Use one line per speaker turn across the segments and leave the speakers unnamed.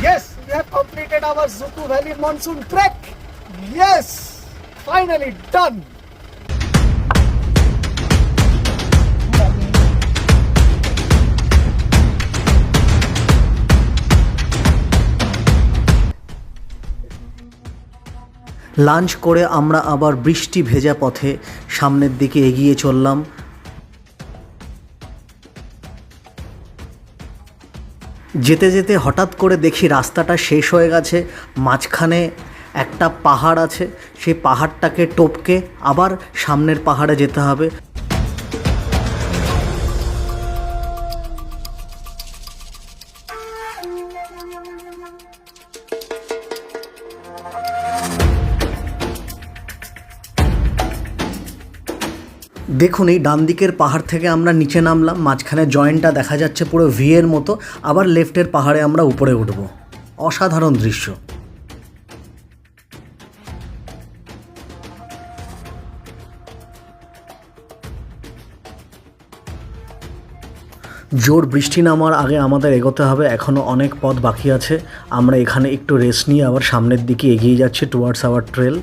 Yes, we have completed our Zuku Valley monsoon trek. Yes, finally done.
Lunch করে আমরা আবার বৃষ্টি ভেজা পথে সামনের দিকে এগিয়ে চললাম। যেতে যেতে হঠাৎ করে দেখি রাস্তাটা শেষ হয়ে গেছে, মাঝখানে একটা পাহাড় আছে, সেই পাহাড়টাকে টপকে আবার সামনের পাহাড়ে যেতে হবে। দেখুন এই ডান দিকের পাহাড় থেকে আমরা নিচে নামলাম, মাঝখানে জয়েন্টটা দেখা যাচ্ছে পুরো ভি এর মতো, আবার লেফটের পাহাড়ে আমরা উপরে উঠব। অসাধারণ দৃশ্য। জোর বৃষ্টি নামার আগে আমাদের এগোতে হবে, এখনও অনেক পথ বাকি আছে। আমরা এখানে একটু রেস্ট নিয়ে আবার সামনের দিকে এগিয়ে যাচ্ছি টুয়ার্ডস আওয়ার ট্রেল।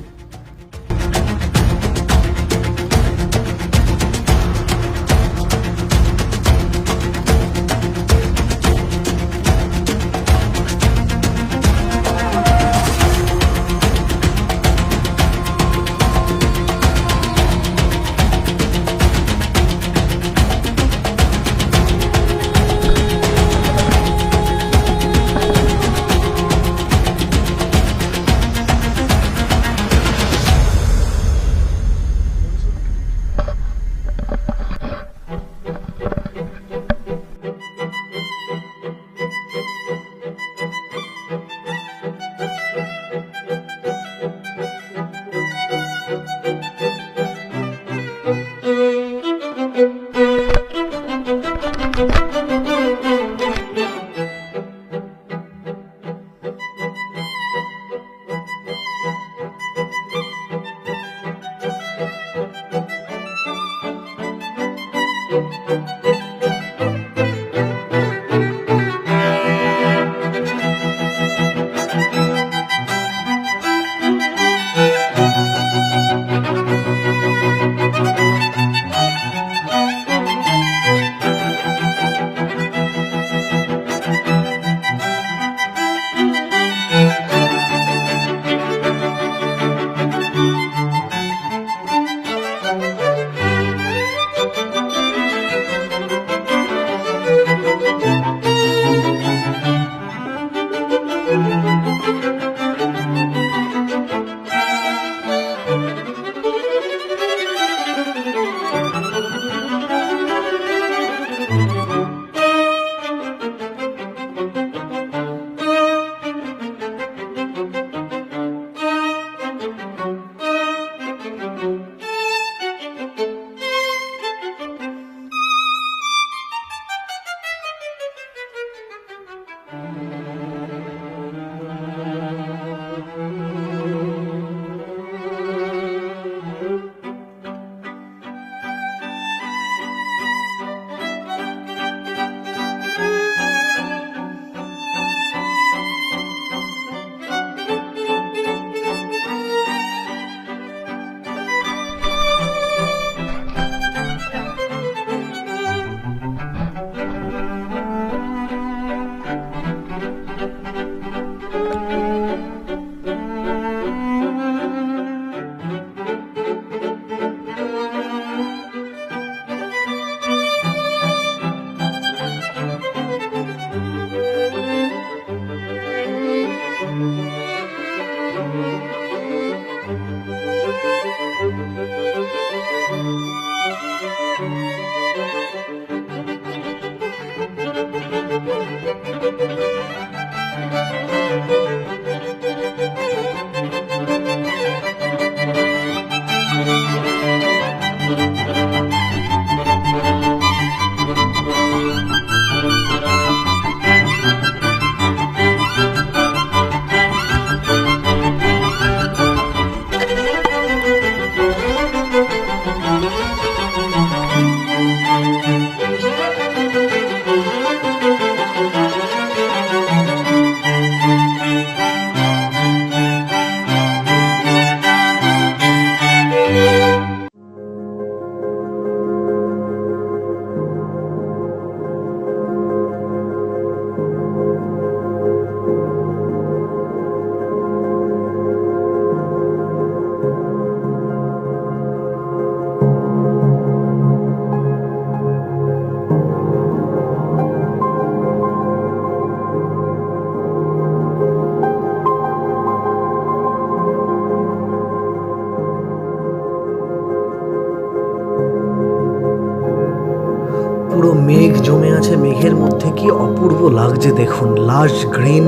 মেঘ জমে আছে, মেঘের মধ্যে কি অপূর্ব লাগছে দেখুন, লাশ গ্রিন,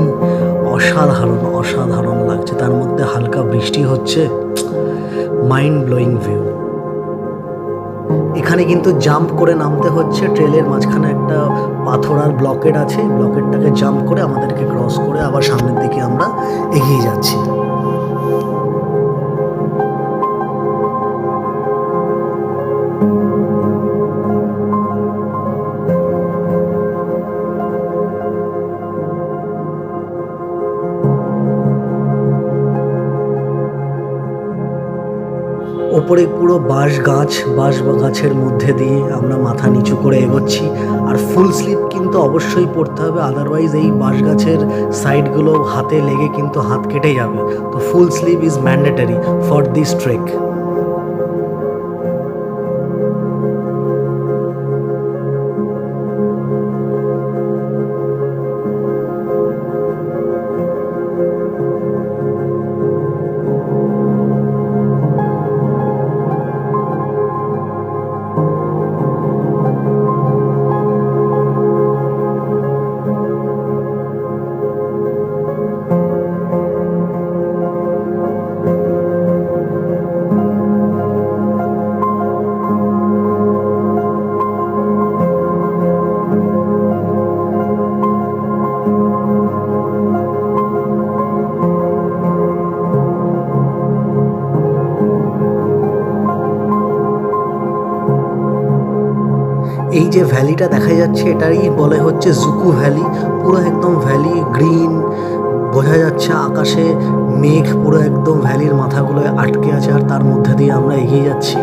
অসাধারণ অসাধারণ লাগছে, তার মধ্যে হালকা বৃষ্টি হচ্ছে, মাইন্ড ব্লোয়িং ভিউ। এখানে কিন্তু জাম্প করে নামতে হচ্ছে, ট্রেলের মাঝখানে একটা পাথর আর ব্লকেট আছে, ব্লকেটটাকে জাম্প করে আমাদেরকে ক্রস করে আবার সামনের দিকে আমরা এগিয়ে যাচ্ছি। ওপরে পুরো বাঁশ গাছের মধ্যে দিয়ে আমরা মাথা নিচু করে এগোচ্ছি। আর ফুল স্লিভ কিন্তু অবশ্যই পরতে হবে, আদারওয়াইজ এই বাঁশ গাছের সাইডগুলো হাতে লেগে কিন্তু হাত কেটে যাবে। তো full sleeve is mandatory for this trek. এই যে ভ্যালিটা দেখা যাচ্ছে এটাই বলে হচ্ছে জুকু ভ্যালি। পুরো একদম ভ্যালি গ্রিন, বোঝা যাচ্ছে আকাশে মেঘ পুরো একদম ভ্যালির মাথাগুলোয় আটকে আছে, আর তার মধ্যে দিয়ে আমরা এগিয়ে যাচ্ছি।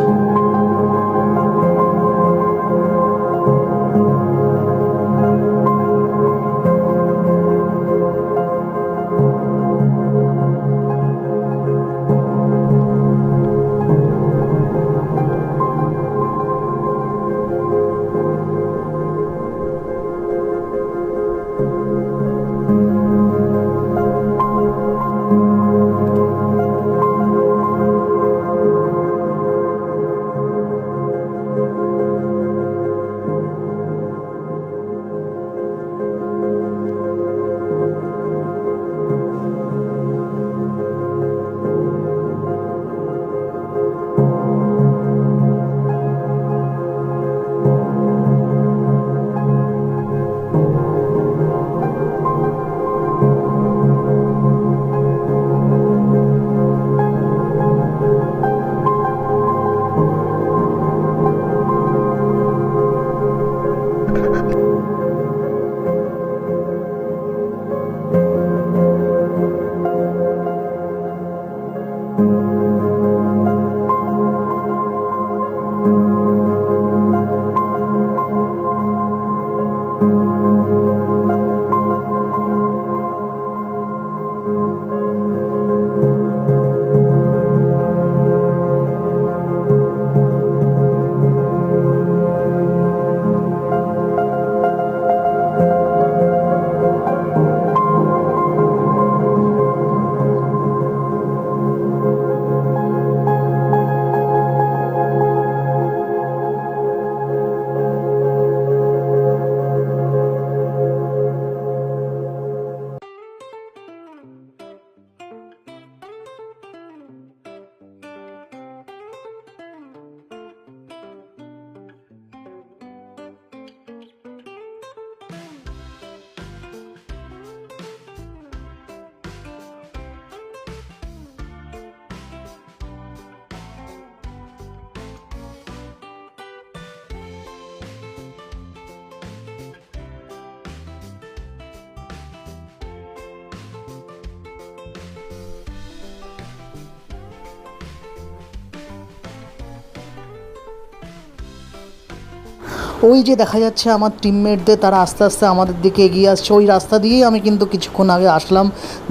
ওই যে দেখা যাচ্ছে আমার টিমমেটদের, তারা আস্তে আস্তে আমাদের দিকে এগিয়ে আসছে, ওই রাস্তা দিয়েই আমি কিন্তু কিছুক্ষণ আগে আসলাম।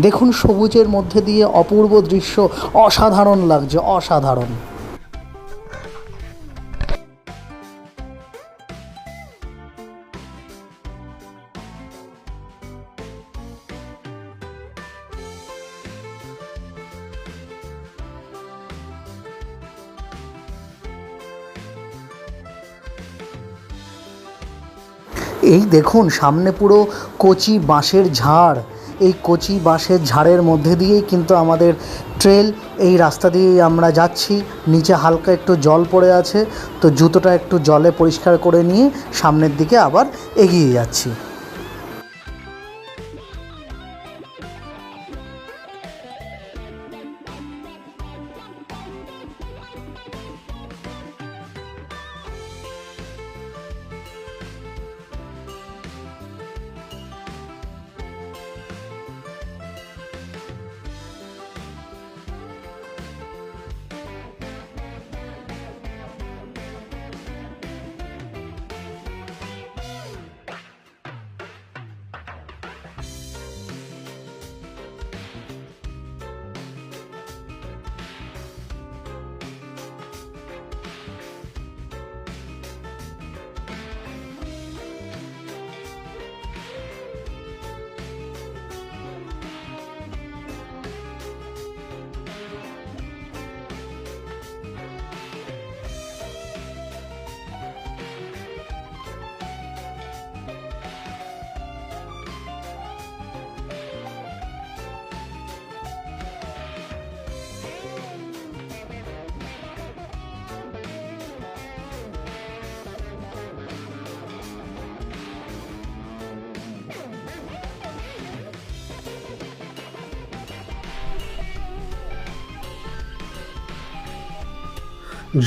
দেখুন সবুজের মধ্যে দিয়ে অপূর্ব দৃশ্য, অসাধারণ লাগছে, অসাধারণ। এই দেখুন সামনে পুরো কচি বাঁশের ঝাড়, এই কচি বাঁশের ঝাড়ের মধ্যে দিয়েই কিন্তু আমাদের ট্রেল, এই রাস্তা দিয়েই আমরা যাচ্ছি। নিচে হালকা একটু জল পড়ে আছে, তো জুতোটা একটু জলে পরিষ্কার করে নিয়ে সামনের দিকে আবার এগিয়ে যাচ্ছি।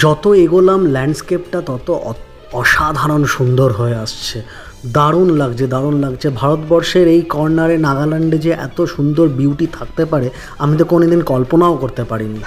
যত এগোলাম ল্যান্ডস্কেপটা তত অসাধারণ সুন্দর হয়ে আসছে। দারুণ লাগছে। ভারতবর্ষের এই কর্নারে নাগাল্যান্ডে যে এত সুন্দর বিউটি থাকতে পারে আমি তো কোনোদিন কল্পনাও করতে পারিনি।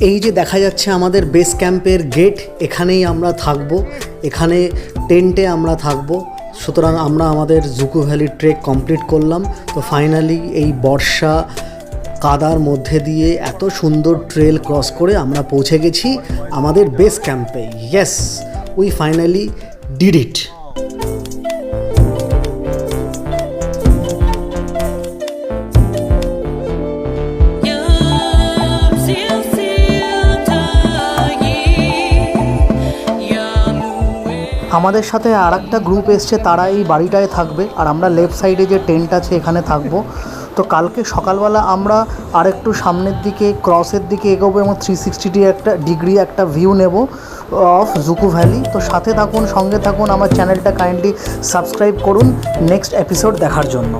এই যে দেখা যাচ্ছে আমাদের বেস ক্যাম্পের গেট, এখানেই আমরা থাকব, এখানে টেন্টে আমরা থাকব। সুতরাং আমরা আমাদের জুকু ভ্যালি ট্রেক কমপ্লিট করলাম। তো ফাইনালি এই বর্ষা কাদার মধ্যে দিয়ে এত সুন্দর ট্রেল ক্রস করে আমরা পৌঁছে গেছি আমাদের বেস ক্যাম্পে। Yes, we finally did it. আমাদের সাথে আর একটা গ্রুপ এসছে, তারা এই বাড়িটায় থাকবে আর আমরা লেফট সাইডে যে টেন্ট আছে এখানে থাকবো। তো কালকে সকালবেলা আমরা আর একটু সামনের দিকে ক্রসের দিকে এগোবো এবং 360 ডিগ্রি একটা ভিউ নেব অফ জুকু ভ্যালি। তো সাথে থাকুন, সঙ্গে থাকুন, আমার চ্যানেলটা কাইন্ডলি সাবস্ক্রাইব করুন নেক্সট এপিসোড দেখার জন্য।